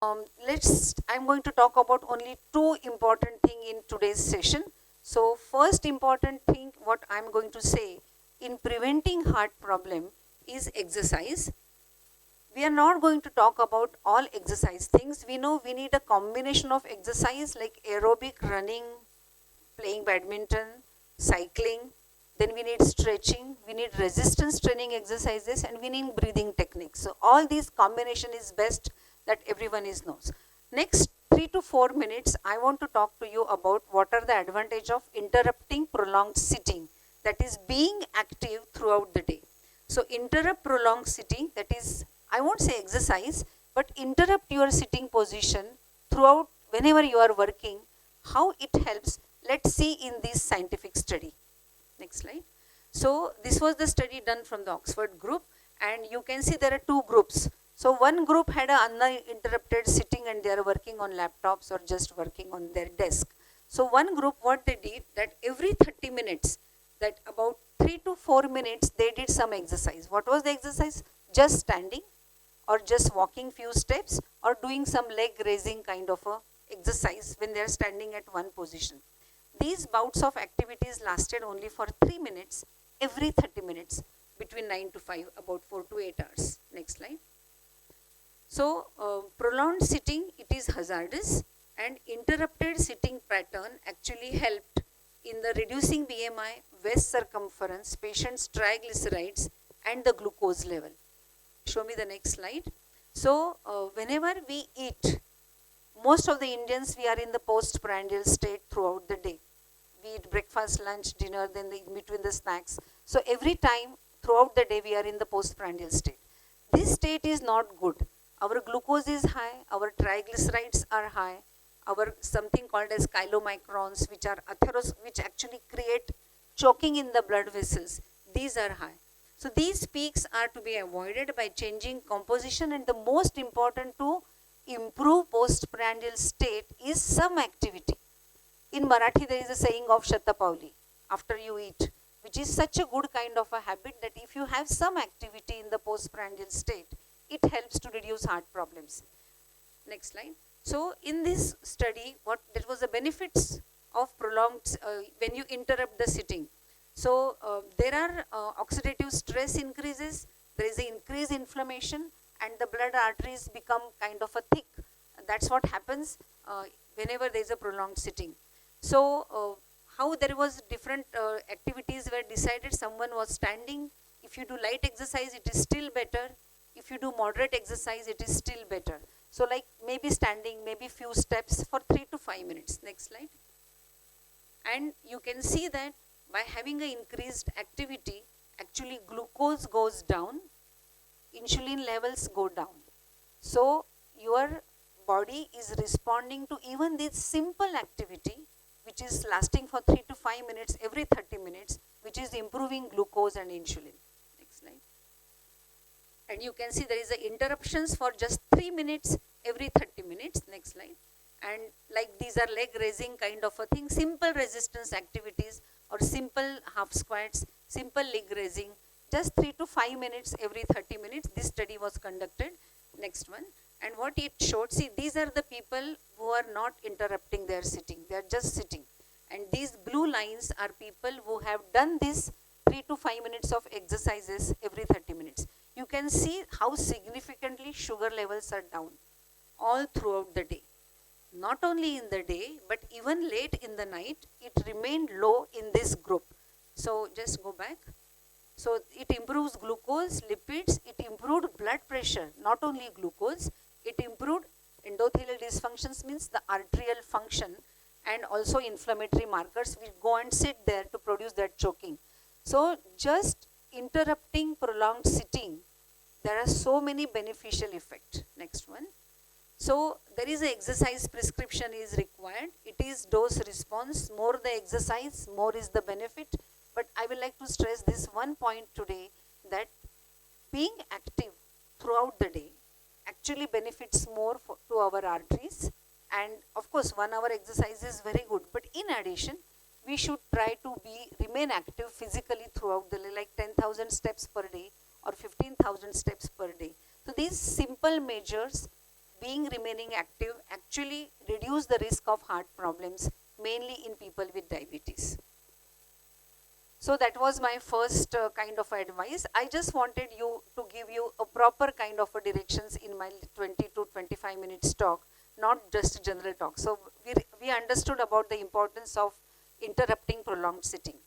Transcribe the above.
I'm going to talk about only two important things in today's session. So first important thing what I'm going to say in preventing heart problem is exercise. We are not going to talk about all exercise things. We know we need a combination of exercise like aerobic, running, playing badminton, cycling. Then we need stretching, we need resistance training exercises, and we need breathing techniques. So all these combination is best that everyone is knows. Next 3 to 4 minutes, I want to talk to you about what are the advantage of interrupting prolonged sitting, that is being active throughout the day. So interrupt prolonged sitting, that is, I won't say exercise, but interrupt your sitting position throughout whenever you are working. How it helps, let's see in this scientific study. Next slide. So this was the study done from the Oxford group, and you can see there are two groups. So one group had an uninterrupted sitting and they are working on laptops or just working on their desk. So one group, what they did, that every 30 minutes, that about 3 to 4 minutes, they did some exercise. What was the exercise? Just standing or just walking few steps or doing some leg raising kind of a exercise when they are standing at one position. These bouts of activities lasted only for 3 minutes every 30 minutes between 9 to 5, about 4 to 8 hours. Next slide. So prolonged sitting, it is hazardous, and interrupted sitting pattern actually helped in the reducing BMI, waist circumference, patient's triglycerides and the glucose level. Show me the next slide. So whenever we eat, most of the Indians, we are in the postprandial state throughout the day. We eat breakfast, lunch, dinner, then in between the snacks. So every time throughout the day we are in the postprandial state. This state is not good. Our glucose is high, our triglycerides are high, our something called as chylomicrons, which are which actually create choking in the blood vessels. These are high. So these peaks are to be avoided by changing composition, and the most important to improve postprandial state is some activity. In Marathi there is a saying of Shatapauli, after you eat, which is such a good kind of a habit that if you have some activity in the postprandial state, it helps to reduce heart problems. Next slide. So in this study, what there was the benefits of prolonged when you interrupt the sitting. So there are oxidative stress increases, there is an increased inflammation, and the blood arteries become kind of a thick. That's what happens whenever there is a prolonged sitting. So how there was different activities were decided. Someone was standing. If you do light exercise, it is still better. If you do moderate exercise, it is still better. So like maybe standing, maybe few steps for 3 to 5 minutes. Next slide. And you can see that by having an increased activity, actually glucose goes down, insulin levels go down. So your body is responding to even this simple activity, which is lasting for 3 to 5 minutes every 30 minutes, which is improving glucose and insulin. Next slide. And you can see there is a interruptions for just 3 minutes every 30 minutes. Next slide. And like these are leg raising kind of a thing, simple resistance activities or simple half squats, simple leg raising, just 3 to 5 minutes every 30 minutes. This study was conducted. Next one. And what it showed, see, these are the people who are not interrupting their sitting. They are just sitting. And these blue lines are people who have done this 3 to 5 minutes of exercises every 30 minutes. You can see how significantly sugar levels are down all throughout the day. Not only in the day, but even late in the night, it remained low in this group. So just go back. So it improves glucose, lipids, it improved blood pressure, not only glucose, it improved endothelial dysfunctions, means the arterial function, and also inflammatory markers which go and sit there to produce that choking. So just interrupting prolonged sitting, there are so many beneficial effects. Next one. So there is an exercise prescription is required. It is dose response. More the exercise, more is the benefit. But I will like to stress this one point today, that being active throughout the day actually benefits more to our arteries. And of course 1 hour exercise is very good. But in addition, we should try to remain active physically throughout the day, like 10,000 steps per day or 15,000 steps per day. So these simple measures being remaining active actually reduce the risk of heart problems, mainly in people with diabetes. So that was my first kind of advice. I just wanted you to give you a proper kind of a directions in my 20 to 25 minutes talk, not just general talk. So we understood about the importance of interrupting prolonged sitting.